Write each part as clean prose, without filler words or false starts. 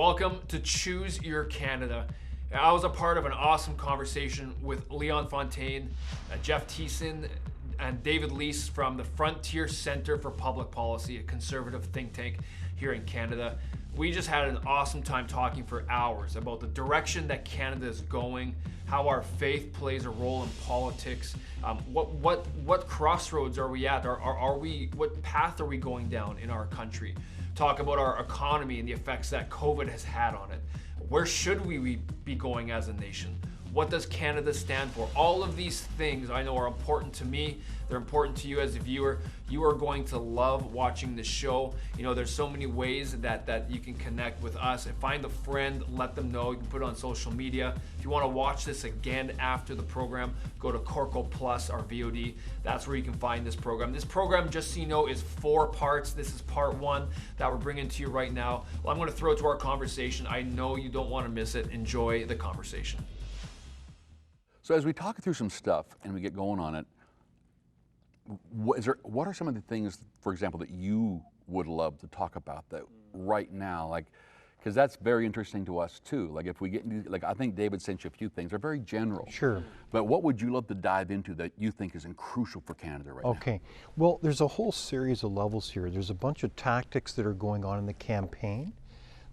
Welcome to Choose Your Canada. I was a part of an awesome conversation with Leon Fontaine, Jeff Thiessen, and David Leese from the Frontier Centre for Public Policy, a conservative think tank here in Canada. We just had an awesome time talking for hours about the direction that Canada is going, how our faith plays a role in politics, what crossroads are we at? What path are we going down in our country? Talk about our economy and the effects that COVID has had on it. Where should we be going as a nation? What does Canada stand for? All of these things I know are important to me. They're important to you as a viewer. You are going to love watching the show. You know, there's so many ways that you can connect with us. And find a friend, let them know. You can put it on social media. If you want to watch this again after the program, go to Corco Plus, our VOD. That's where you can find this program. This program, just so you know, is 4 parts. This is part 1 that we're bringing to you right now. Well, I'm going to throw it to our conversation. I know you don't want to miss it. Enjoy the conversation. So as we talk through some stuff and we get going on it, what are some of the things, for example, that you would love to talk about that right now? Like, because that's very interesting to us too. Like if we get into, like I think David sent you a few things. They're very general. Sure. But what would you love to dive into that you think is crucial for Canada right now? Okay. Well, there's a whole series of levels here. There's a bunch of tactics that are going on in the campaign.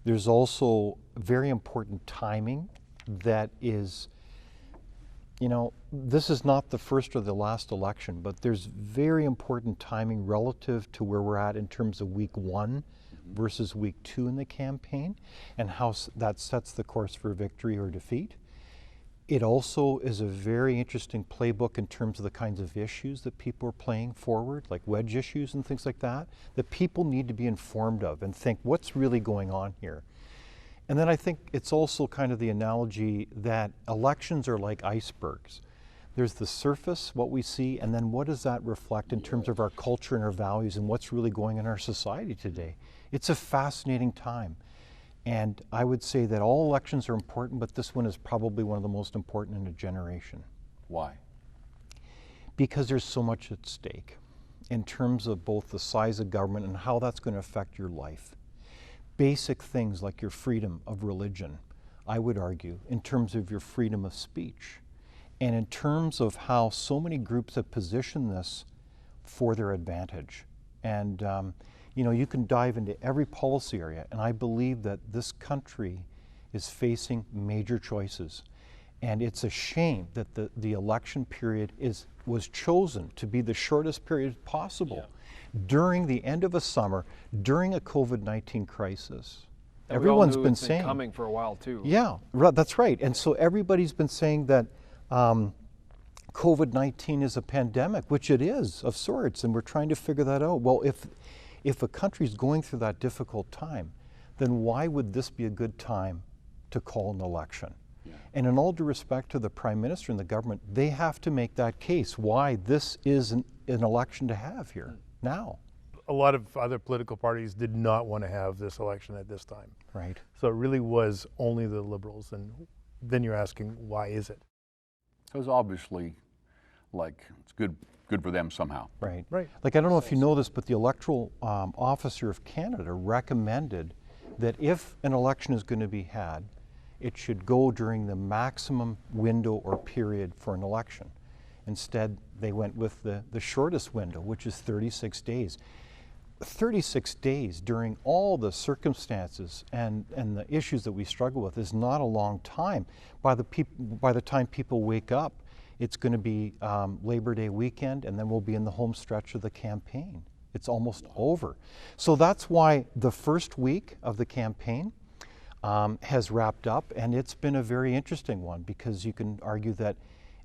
There's also very important timing that is, you know, this is not the first or the last election, but there's very important timing relative to where we're at in terms of week 1 versus week 2 in the campaign and how that sets the course for victory or defeat. It also is a very interesting playbook in terms of the kinds of issues that people are playing forward, like wedge issues and things like that people need to be informed of and think, what's really going on here? And then I think it's also kind of the analogy that elections are like icebergs. There's the surface, what we see, and then what does that reflect in terms of our culture and our values and what's really going on in our society today? It's a fascinating time. And I would say that all elections are important, but this one is probably one of the most important in a generation. Why? Because there's so much at stake in terms of both the size of government and how that's going to affect your life. Basic things like your freedom of religion, I would argue, in terms of your freedom of speech, and in terms of how so many groups have positioned this for their advantage. And you know, you can dive into every policy area, and I believe that this country is facing major choices. And it's a shame that the election period was chosen to be the shortest period possible. Yeah. During the end of a summer, during a COVID-19 crisis. Everyone's been saying coming for a while too. Yeah, that's right. And so everybody's been saying that COVID-19 is a pandemic, which it is of sorts, and we're trying to figure that out. Well, if a country's going through that difficult time, then why would this be a good time to call an election? Yeah. And in all due respect to the Prime Minister and the government, they have to make that case why this is an election to have here. Now. A lot of other political parties did not want to have this election at this time. Right. So it really was only the Liberals, and then you're asking, why is it? It was obviously like it's good for them somehow. Right. Right. Like I don't know if you know this, but the Electoral Officer of Canada recommended that if an election is going to be had, it should go during the maximum window or period for an election. Instead, they went with the shortest window, which is 36 days. 36 days during all the circumstances and the issues that we struggle with is not a long time. By the time people wake up, it's going to be Labor Day weekend, and then we'll be in the home stretch of the campaign. It's almost over. So that's why the first week of the campaign has wrapped up, and it's been a very interesting one because you can argue that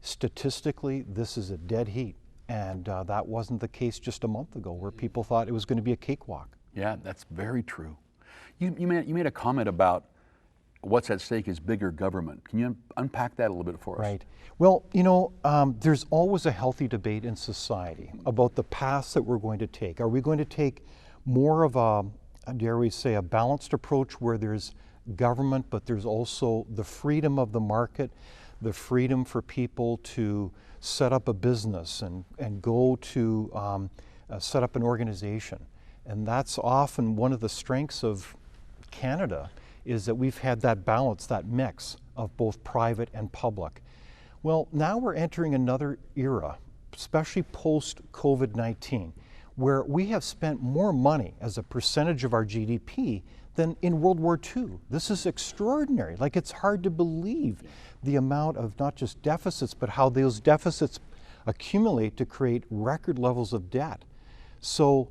statistically, this is a dead heat, and that wasn't the case just a month ago where people thought it was going to be a cakewalk. Yeah, that's very true. You made a comment about what's at stake is bigger government. Can you unpack that a little bit for us? Right. Well, you know, there's always a healthy debate in society about the paths that we're going to take. Are we going to take more of a, dare we say, a balanced approach where there's government, but there's also the freedom of the market, the freedom for people to set up a business and go to set up an organization. And that's often one of the strengths of Canada is that we've had that balance, that mix of both private and public. Well, now we're entering another era, especially post-COVID-19, where we have spent more money as a percentage of our GDP than in World War II. This is extraordinary. Like, it's hard to believe the amount of not just deficits, but how those deficits accumulate to create record levels of debt. So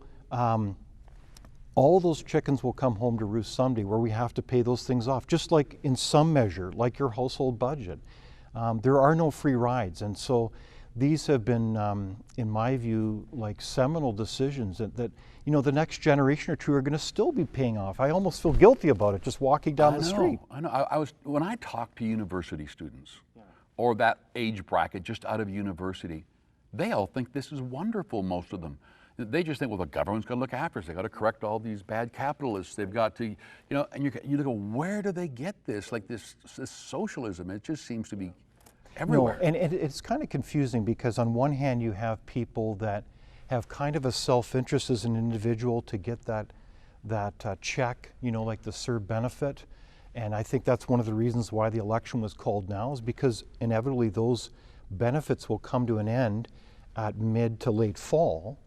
all those chickens will come home to roost someday, where we have to pay those things off, just like in some measure, like your household budget. There are no free rides, and so these have been, in my view, like seminal decisions that you know, the next generation or two are going to still be paying off. I almost feel guilty about it just walking down the street. I know. When I talk to university students, or that age bracket just out of university, they all think this is wonderful. Most of them, they just think, well, the government's got to look after us. They got to correct all these bad capitalists. They've got to, you know. And you look, where do they get this? Like this socialism? It just seems to be everywhere. No, and it's kind of confusing, because on one hand you have people that have kind of a self-interest as an individual to get that check, you know, like the CERB benefit. And I think that's one of the reasons why the election was called now, is because inevitably those benefits will come to an end at mid to late fall.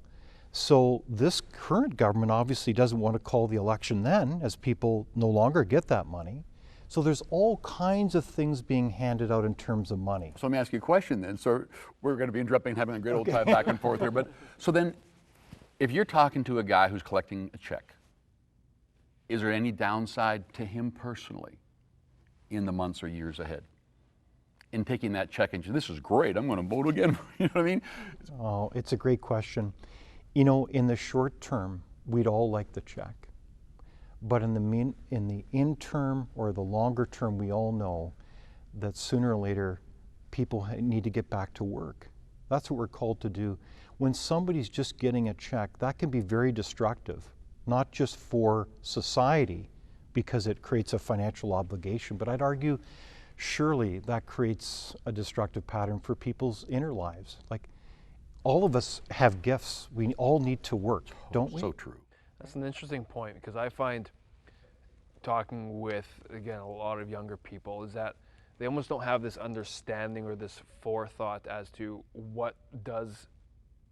So this current government obviously doesn't want to call the election then, as people no longer get that money. So there's all kinds of things being handed out in terms of money. So let me ask you a question then. So we're going to be interrupting and having a great old time back and forth here. But so then, if you're talking to a guy who's collecting a check, is there any downside to him personally in the months or years ahead in taking that check and this is great, I'm going to vote again? You know what I mean? Oh, it's a great question. You know, in the short term, we'd all like the check. But in the interim or the longer term, we all know that sooner or later, people need to get back to work. That's what we're called to do. When somebody's just getting a check, that can be very destructive, not just for society, because it creates a financial obligation, but I'd argue surely that creates a destructive pattern for people's inner lives. Like, all of us have gifts. We all need to work, don't we? So true. That's an interesting point, because I find, talking with, again, a lot of younger people, is that they almost don't have this understanding or this forethought as to what does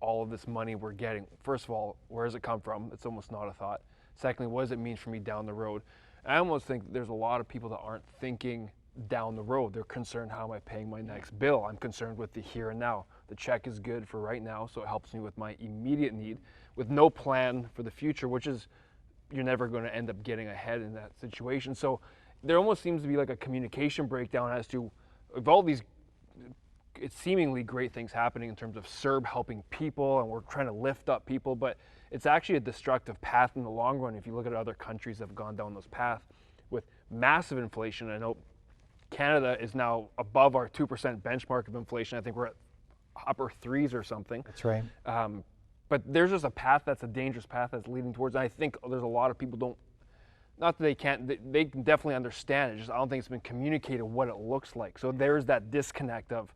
all of this money we're getting. First of all, where does it come from? It's almost not a thought. Secondly, what does it mean for me down the road? I almost think there's a lot of people that aren't thinking down the road. They're concerned, how am I paying my next bill? I'm concerned with the here and now. The check is good for right now, so it helps me with my immediate need, with no plan for the future, which is, you're never going to end up getting ahead in that situation. So there almost seems to be like a communication breakdown as to, of all these it's seemingly great things happening in terms of CERB helping people, and we're trying to lift up people, but it's actually a destructive path in the long run. If you look at other countries that have gone down this path with massive inflation, I know Canada is now above our 2% benchmark of inflation. I think we're at upper threes or something. That's right. But there's just a path that's a dangerous path that's leading towards, and I think there's a lot of people don't, not that they can't, they can definitely understand it, just I don't think it's been communicated what it looks like. So there's that disconnect of,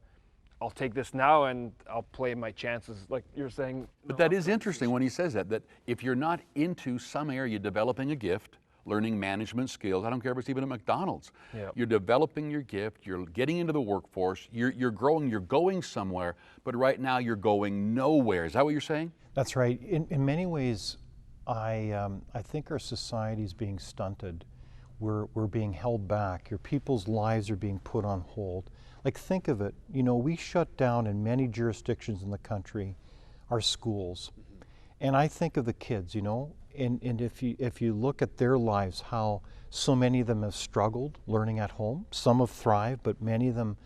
I'll take this now and I'll play my chances, like you're saying. But that is interesting when he says that if you're not into some area, developing a gift, learning management skills, I don't care if it's even at McDonald's, you're developing your gift, you're getting into the workforce, you're growing, you're going somewhere, but right now you're going nowhere. Is that what you're saying? That's right. In many ways, I think our society is being stunted. We're being held back. Your people's lives are being put on hold. Like, think of it, you know, we shut down in many jurisdictions in the country our schools. And I think of the kids, you know, and if you look at their lives, how so many of them have struggled learning at home. Some have thrived, but many of them,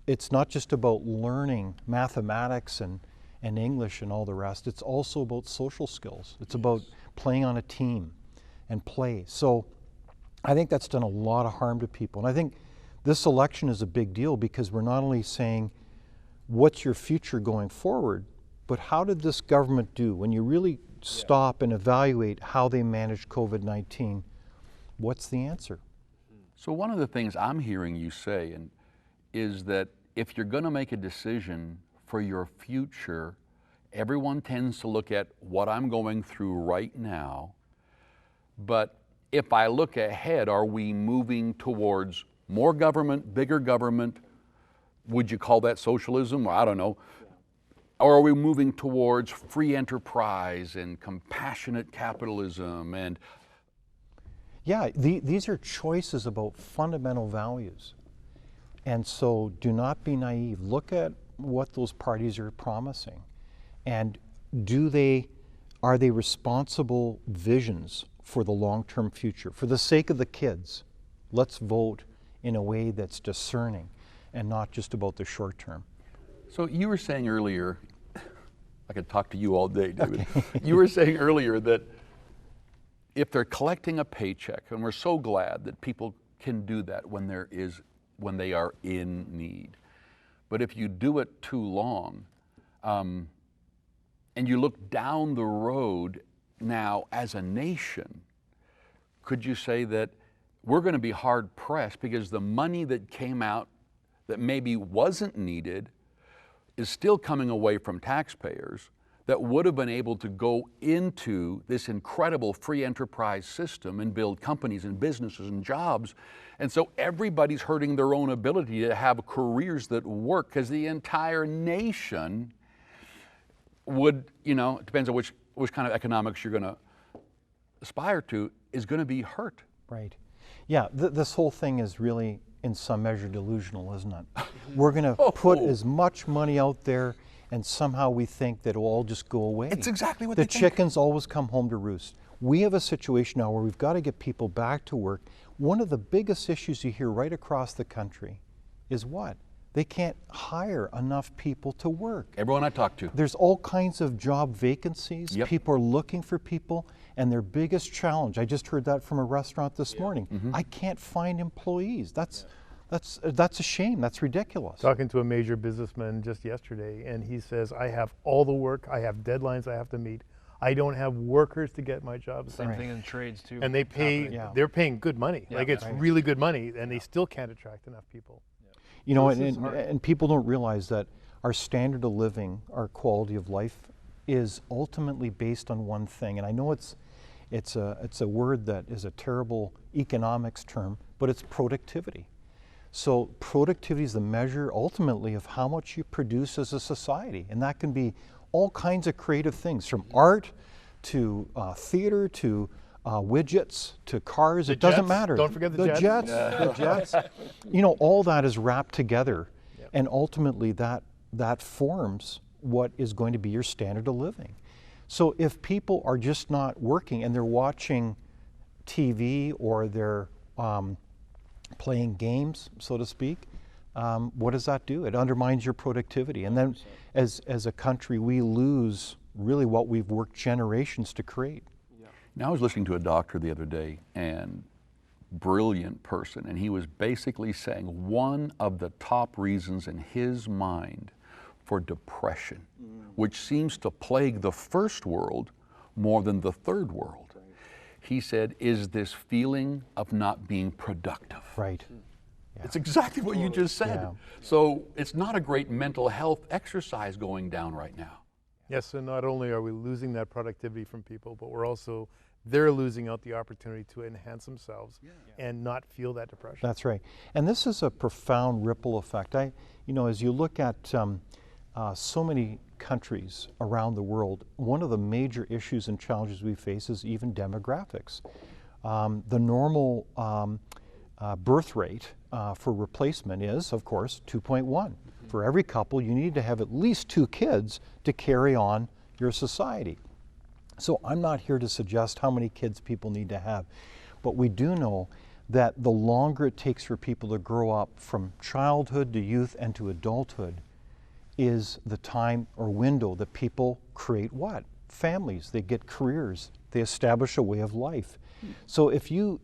it's not just about learning mathematics and English and all the rest. It's also about social skills. It's about playing on a team and play. So I think that's done a lot of harm to people. And I think this election is a big deal because we're not only saying, what's your future going forward, but how did this government do? When you really stop and evaluate how they managed COVID-19, what's the answer? So one of the things I'm hearing you say is that if you're going to make a decision for your future, everyone tends to look at what I'm going through right now, but if I look ahead, are we moving towards more government, bigger government? Would you call that socialism? I don't know. Or are we moving towards free enterprise and compassionate capitalism? And Yeah, these are choices about fundamental values. And so do not be naive. Look at what those parties are promising. And are they responsible visions for the long-term future? For the sake of the kids, let's vote in a way that's discerning and not just about the short term. so you were saying earlier, I could talk to you all day, David. You were saying earlier that if they're collecting a paycheck, and we're so glad that people can do that when they are in need. But if you do it too long, and you look down the road now as a nation, could you say that we're going to be hard pressed because the money that came out that maybe wasn't needed is still coming away from taxpayers that would have been able to go into this incredible free enterprise system and build companies and businesses and jobs. And so everybody's hurting their own ability to have careers that work because the entire nation would, it depends on which kind of economics you're going to aspire to, is going to be hurt. Right. Yeah, this whole thing is really, in some measure, delusional, isn't it? We're going to put as much money out there, and somehow we think that it will all just go away. It's exactly what the they think. chickens always come home to roost. We have a situation now where we've got to get people back to work. One of the biggest issues you hear right across the country is what? They can't hire enough people to work. Everyone I talk to. There's all kinds of job vacancies. Yep. People are looking for people, and their biggest challenge, I just heard that from a restaurant this morning, I can't find employees. That's a shame. That's ridiculous. Talking to a major businessman just yesterday, and he says, I have all the work, I have deadlines I have to meet. I don't have workers to get my jobs Same done. thing in trades too. And they pay, Yeah. they're paying good money. Yeah, like it's right. really good money, and they still can't attract enough people. You know, This is and people don't realize that our standard of living, our quality of life, is ultimately based on one thing. And I know it's a word that is a terrible economics term, but it's productivity. So productivity is the measure ultimately of how much you produce as a society, and that can be all kinds of creative things, from art to theater to widgets to cars. It doesn't jets. matter. Don't forget the jets. The jets. All that is wrapped together, and ultimately that forms what is going to be your standard of living. So if people are just not working and they're watching TV or they're playing games, so to speak, what does that do? It undermines your productivity. And then as a country, we lose really what we've worked generations to create. Now, I was listening to a doctor the other day, and brilliant person, and he was basically saying one of the top reasons in his mind for depression, which seems to plague the first world more than the third world, he said, is this feeling of not being productive. Right. It's exactly what you just said. Yeah. So it's not a great mental health exercise going down right now. Yes, and not only are we losing that productivity from people, but they're losing out the opportunity to enhance themselves and not feel that depression. That's right. And this is a profound ripple effect. As you look at so many countries around the world, one of the major issues and challenges we face is even demographics. The normal birth rate for replacement is, of course, 2.1. For every couple, you need to have at least 2 kids to carry on your society. So I'm not here to suggest how many kids people need to have, but we do know that the longer it takes for people to grow up from childhood to youth and to adulthood is the time or window that people create what? Families, they get careers, they establish a way of life. So if you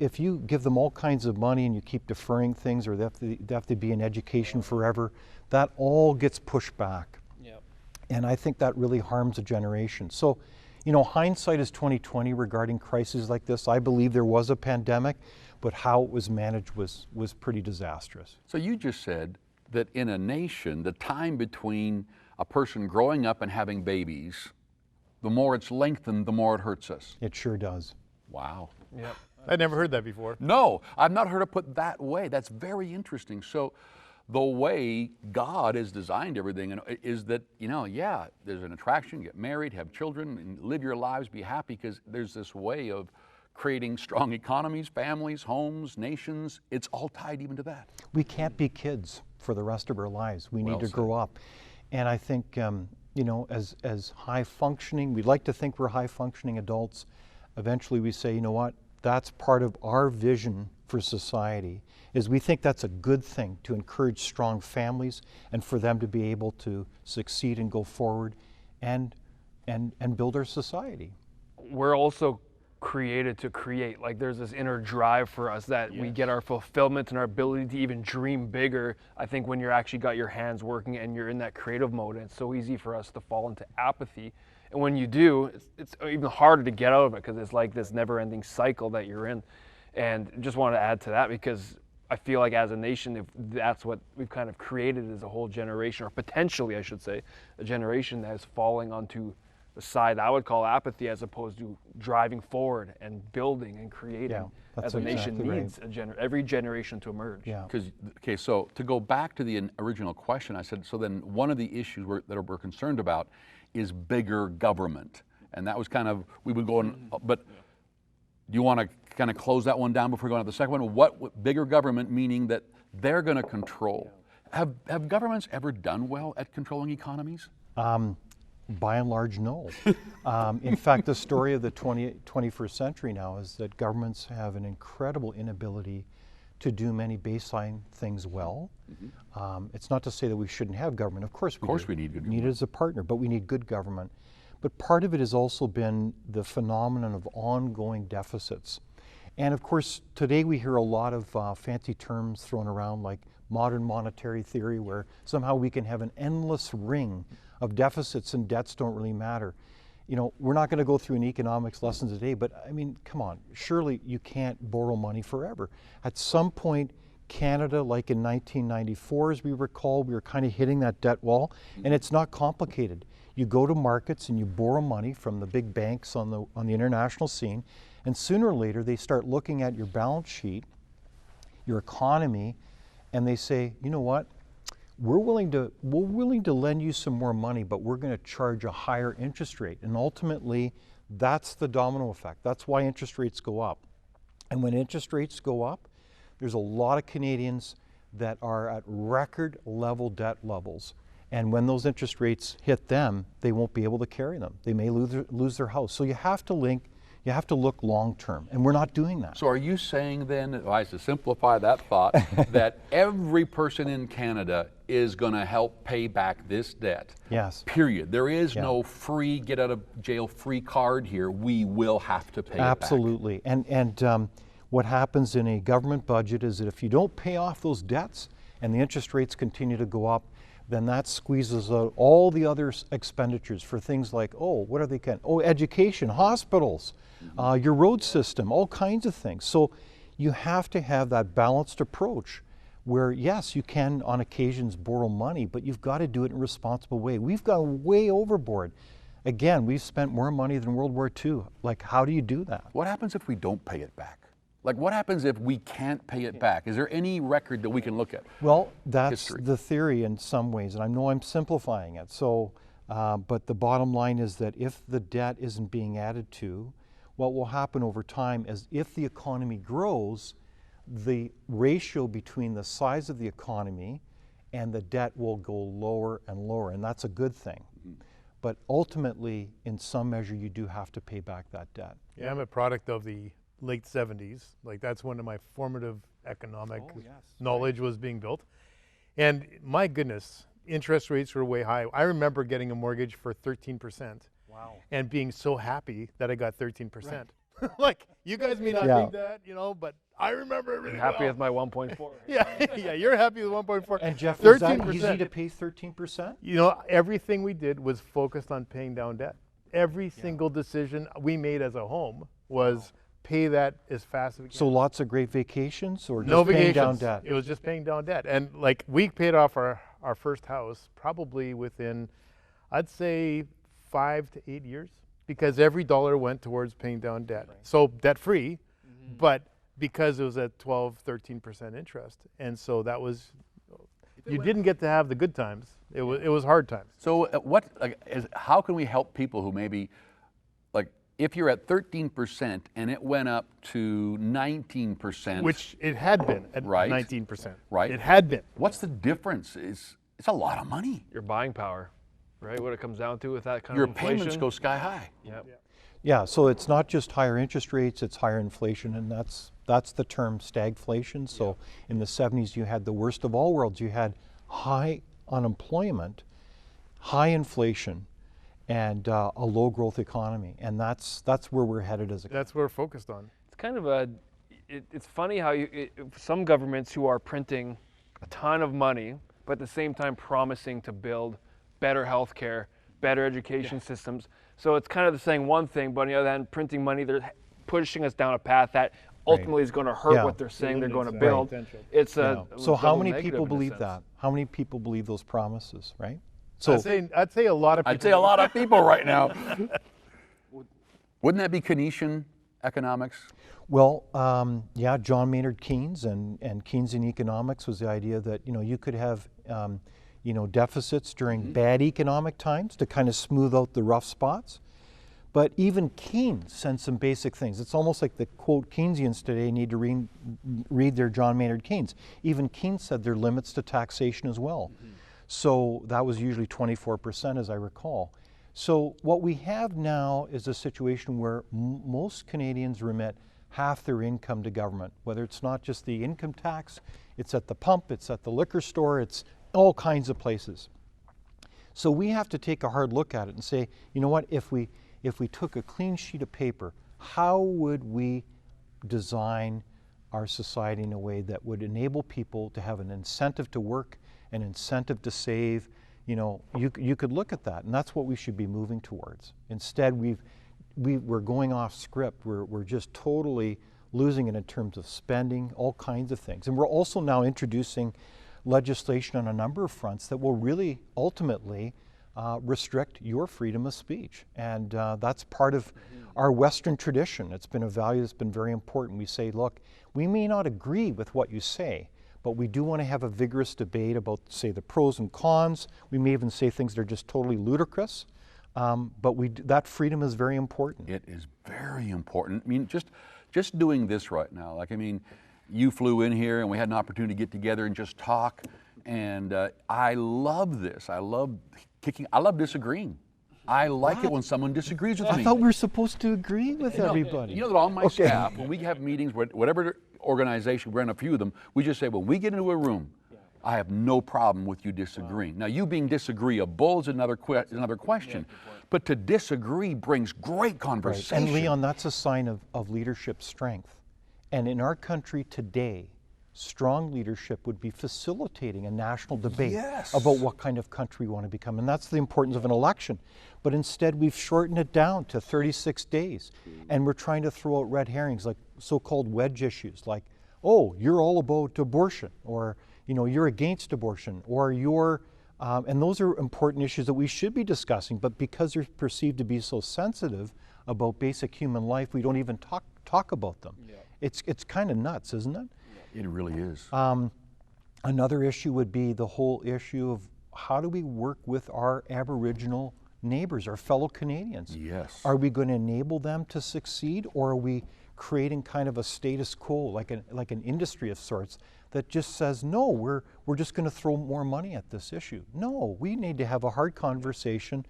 give them all kinds of money and you keep deferring things, or they have to be in education forever, that all gets pushed back. Yep. And I think that really harms a generation. So, hindsight is 20/20 regarding crises like this. I believe there was a pandemic, but how it was managed was pretty disastrous. So you just said that in a nation, the time between a person growing up and having babies, the more it's lengthened, the more it hurts us. It sure does. Wow. Yep. I'd never heard that before. No, I've not heard it put that way. That's very interesting. So the way God has designed everything is that, yeah, there's an attraction, get married, have children, and live your lives, be happy, because there's this way of creating strong economies, families, homes, nations. It's all tied even to that. We can't be kids for the rest of our lives. We need Well to said. grow up. And I think, as high functioning, we'd like to think we're high functioning adults. Eventually we say, you know what, that's part of our vision for society, is we think that's a good thing to encourage strong families and for them to be able to succeed and go forward and build our society. We're also created to create. Like, there's this inner drive for us that we get our fulfillment and our ability to even dream bigger, I think, when you're actually got your hands working and you're in that creative mode. And it's so easy for us to fall into apathy. And when you do, it's even harder to get out of it, because it's like this never-ending cycle that you're in. And just want to add to that, because I feel like as a nation, if that's what we've kind of created, as a whole generation, or potentially, I should say, a generation that is falling onto the side I would call apathy, as opposed to driving forward and building and creating. Yeah, that's as a nation exactly right. needs every generation to emerge. Yeah. Okay, so to go back to the original question, I said, so then one of the issues that we're concerned about is bigger government. And that was kind of, we would go on, but do you want to kind of close that one down before we go on to the second one? What bigger government, meaning that they're going to control? Have governments ever done well at controlling economies? By and large, no. In fact, the story of the 21st century now is that governments have an incredible inability to do many baseline things well. It's not to say that we shouldn't have government. Of course we need good We need it as a partner, but we need good government. But part of it has also been the phenomenon of ongoing deficits. And of course, today we hear a lot of fancy terms thrown around, like modern monetary theory, where somehow we can have an endless ring of deficits and debts don't really matter. We're not going to go through an economics lesson today, but I mean, come on, surely you can't borrow money forever. At some point, Canada, like in 1994, as we recall, we were kind of hitting that debt wall, and it's not complicated. You go to markets and you borrow money from the big banks on the international scene, and sooner or later they start looking at your balance sheet, your economy, and they say, you know what? We're willing to lend you some more money, but we're going to charge a higher interest rate. And ultimately, that's the domino effect. That's why interest rates go up. And when interest rates go up, there's a lot of Canadians that are at record level debt levels. And when those interest rates hit them, they won't be able to carry them. They may lose their house. So you have to look long term, and we're not doing that. So are you saying then, to simplify that thought, that every person in Canada is going to help pay back this debt? Yes. Period. There is no free get out of jail free card here. We will have to pay it back. Absolutely. And what happens in a government budget is that if you don't pay off those debts and the interest rates continue to go up, then that squeezes out all the other expenditures for things like, what are they can? Education, hospitals, your road system, all kinds of things. So you have to have that balanced approach where, yes, you can on occasions borrow money, but you've got to do it in a responsible way. We've gone way overboard. Again, we've spent more money than World War II. Like, how do you do that? What happens if we don't pay it back? Like, what happens if we can't pay it back? Is there any record that we can look at? Well, that's History. the theory in some ways, and I know I'm simplifying it. So, but the bottom line is that if the debt isn't being added to, what will happen over time is if the economy grows, the ratio between the size of the economy and the debt will go lower and lower, and that's a good thing. But ultimately, in some measure, you do have to pay back that debt. Yeah, I'm a product of the late 70s. Like, that's when my formative economic knowledge was being built. And my goodness, interest rates were way high. I remember getting a mortgage for 13%. Wow. And being so happy that I got 13%. Like, you guys may not Yeah. think that, but I remember it really Happy well. with my 1.4. Yeah, you're happy with 1.4. And Jeff, was that 13%. easy to pay 13%? Everything we did was focused on paying down debt. Every single decision we made as a home was pay that as fast as we can. So lots of great vacations, or just No paying vacations. down debt? It was just paying down debt. And like, we paid off our first house probably within, I'd say, 5 to 8 years, because every dollar went towards paying down debt. So debt free, but because it was at 12, 13% interest. And so that was, you didn't get to have the good times. It was hard times. So how can we help people who maybe, like, if you're at 13% and it went up to 19%. Which it had been at Right. 19%. Right. It had been. What's the difference? It's a lot of money. Your buying power, right? What it comes down to with that kind Your of inflation. payments go sky high. Yep. Yeah, so it's not just higher interest rates, it's higher inflation, and that's the term stagflation. So in the 70s, you had the worst of all worlds. You had high unemployment, high inflation, and a low growth economy. And that's where we're headed as a country. That's what we're focused on. It's kind of it's funny how some governments who are printing a ton of money, but at the same time promising to build better healthcare, better education systems. So it's kind of saying one thing, but on the other hand, printing money, they're pushing us down a path that ultimately is going to hurt Yeah. what they're saying they're going to Right. build. Potential. It's Yeah. a So how double many negative people in a believe sense. that? How many people believe those promises, right? So I'd say a lot of people. I'd say a lot of people right now. Wouldn't that be Keynesian economics? well, yeah, John Maynard Keynes and Keynesian economics was the idea that you could have deficits during bad economic times to kind of smooth out the rough spots. But even Keynes said some basic things. It's almost like the quote Keynesians today need to read their John Maynard Keynes. Even Keynes said there are limits to taxation as well. So that was usually 24%, as I recall. So what we have now is a situation where most Canadians remit half their income to government, whether it's not just the income tax, it's at the pump, it's at the liquor store, it's all kinds of places. So we have to take a hard look at it and say, you know what, if we took a clean sheet of paper, how would we design our society in a way that would enable people to have an incentive to work, an incentive to save? You could look at that, and that's what we should be moving towards. Instead, we're going off script. We're just totally losing it in terms of spending, all kinds of things. And we're also now introducing legislation on a number of fronts that will really ultimately restrict your freedom of speech. And that's part of our Western tradition. It's been a value that's been very important. We say, look, we may not agree with what you say, but we do want to have a vigorous debate about, say, the pros and cons. We may even say things that are just totally ludicrous. But that freedom is very important. It is very important. I mean, just doing this right now, you flew in here and we had an opportunity to get together and just talk. And I love this. I love disagreeing. I like it when someone disagrees with me. I thought we were supposed to agree with everybody. You know that on my staff, when we have meetings, whatever organization, we're in a few of them, we just say, when we get into a room, I have no problem with you disagreeing. Now, you being disagreeable is another question. But to disagree brings great conversation. And Leon, that's a sign of leadership strength. And in our country today, strong leadership would be facilitating a national debate about what kind of country we want to become. And that's the importance of an election. But instead, we've shortened it down to 36 days. And we're trying to throw out red herrings, like so-called wedge issues, like, oh, you're all about abortion, or you're against abortion, or you're, and those are important issues that we should be discussing, but because they're perceived to be so sensitive about basic human life, we don't even talk about them. Yeah. It's kind of nuts, isn't it? It really is. Another issue would be the whole issue of how do we work with our Aboriginal neighbors, our fellow Canadians? Yes. Are we going to enable them to succeed, or are we creating kind of a status quo, like an industry of sorts, that just says, no, we're just going to throw more money at this issue? No, we need to have a hard conversation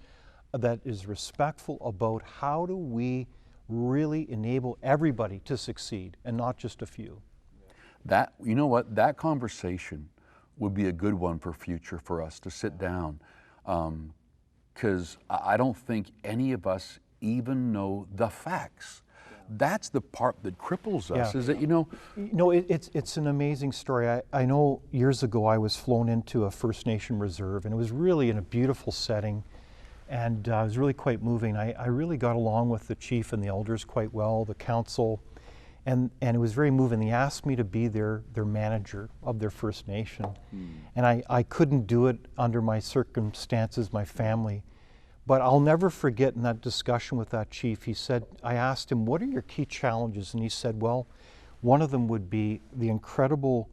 that is respectful about how do we really enable everybody to succeed and not just a few. That, you know what, that conversation would be a good one for us to sit down, because I don't think any of us even know the facts. That's the part that cripples us, is that, it's an amazing story. I know years ago I was flown into a First Nation reserve, and it was really in a beautiful setting, and it was really quite moving. I really got along with the chief and the elders quite well, the council, and it was very moving. They asked me to be their manager of their First Nation, and I couldn't do it under my circumstances, my family. But I'll never forget in that discussion with that chief, he said, I asked him, what are your key challenges? And he said, well, one of them would be the incredible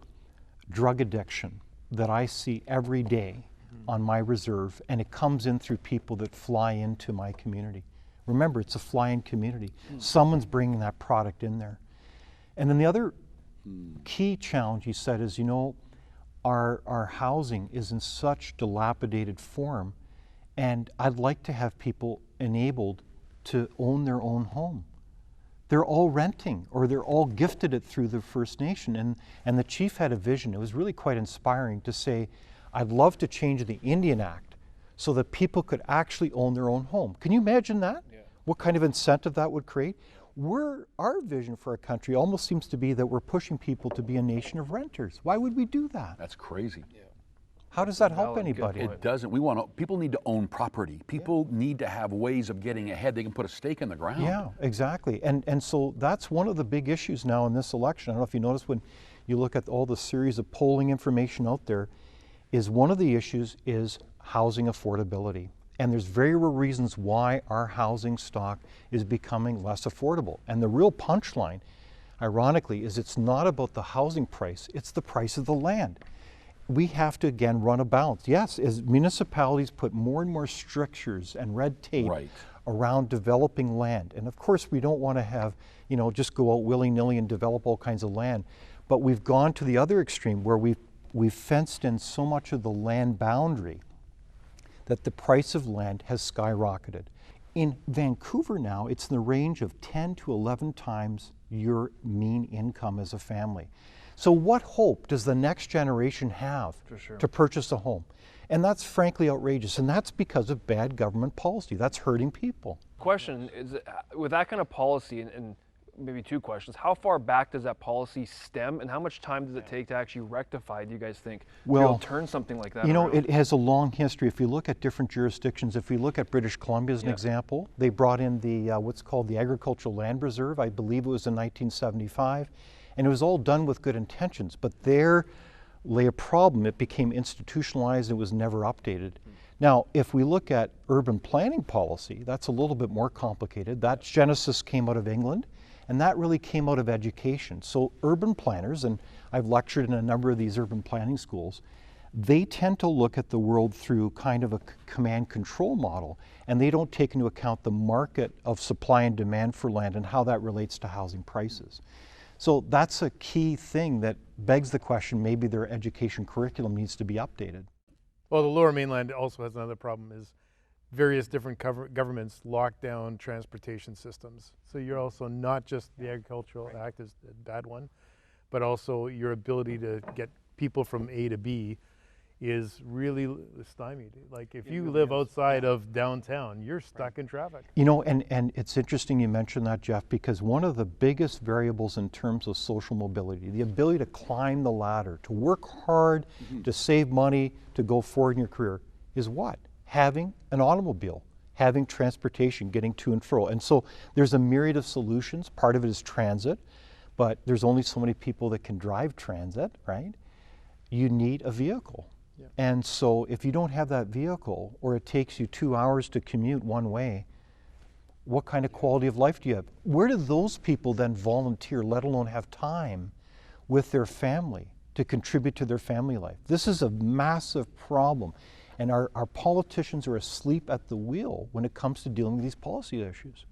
drug addiction that I see every day on my reserve, and it comes in through people that fly into my community. Remember, it's a fly-in community. Someone's bringing that product in there. And then the other key challenge, he said, is, our housing is in such dilapidated form, and I'd like to have people enabled to own their own home. They're all renting, or they're all gifted it through the First Nation. And the chief had a vision. It was really quite inspiring to say, I'd love to change the Indian Act so that people could actually own their own home. Can you imagine that? Yeah. What kind of incentive that would create? Our vision for our country almost seems to be that we're pushing people to be a nation of renters. Why would we do that? That's crazy. Yeah. How does that help anybody? It doesn't. People need to own property. People need to have ways of getting ahead. They can put a stake in the ground. Yeah, exactly. And so that's one of the big issues now in this election. I don't know if you notice when you look at all the series of polling information out there, is one of the issues is housing affordability. And there's very real reasons why our housing stock is becoming less affordable. And the real punchline, ironically, is it's not about the housing price, it's the price of the land. We have to, again, run a balance. Yes, as municipalities put more and more strictures and red tape around developing land. And of course, we don't want to have, just go out willy-nilly and develop all kinds of land. But we've gone to the other extreme where we've fenced in so much of the land boundary that the price of land has skyrocketed. In Vancouver now, it's in the range of 10 to 11 times your mean income as a family. So what hope does the next generation have to purchase a home? And that's frankly outrageous, and that's because of bad government policy. That's hurting people. Question is, with that kind of policy, and maybe two questions, how far back does that policy stem, and how much time does it take to actually rectify, do you guys think, to be able to turn something like that around? It has a long history. If you look at different jurisdictions, if we look at British Columbia as an example, they brought in the what's called the Agricultural Land Reserve. I believe it was in 1975. And it was all done with good intentions, but there lay a problem. It became institutionalized and was never updated. Now, if we look at urban planning policy, that's a little bit more complicated. That genesis came out of England, and that really came out of education. So urban planners, and I've lectured in a number of these urban planning schools, they tend to look at the world through kind of a command control model, and they don't take into account the market of supply and demand for land and how that relates to housing prices. So that's a key thing that begs the question, maybe their education curriculum needs to be updated. Well, the Lower Mainland also has another problem, is various different governments lock down transportation systems. So you're also not just the Agricultural Act is a bad one, but also your ability to get people from A to B is really stymied. Like if you live outside of downtown, you're stuck in traffic. And it's interesting you mentioned that, Jeff, because one of the biggest variables in terms of social mobility, the ability to climb the ladder, to work hard, to save money, to go forward in your career, is what? Having an automobile, having transportation, getting to and fro. And so there's a myriad of solutions. Part of it is transit, but there's only so many people that can drive transit, right? You need a vehicle. Yeah. And so if you don't have that vehicle, or it takes you 2 hours to commute one way, what kind of quality of life do you have? Where do those people then volunteer, let alone have time with their family to contribute to their family life? This is a massive problem. And our politicians are asleep at the wheel when it comes to dealing with these policy issues.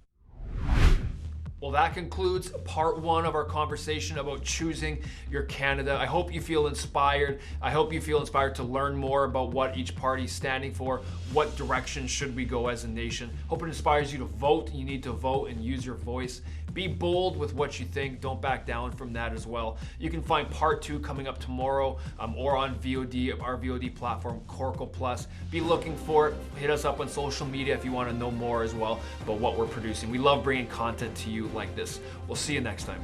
Well, that concludes part one of our conversation about choosing your Canada. I hope you feel inspired. I hope you feel inspired to learn more about what each party is standing for, what direction should we go as a nation. Hope it inspires you to vote. You need to vote and use your voice. Be bold with what you think. Don't back down from that as well. You can find part two coming up tomorrow or on VOD, our VOD platform, Corkle Plus. Be looking for it. Hit us up on social media if you want to know more as well about what we're producing. We love bringing content to you like this. We'll see you next time.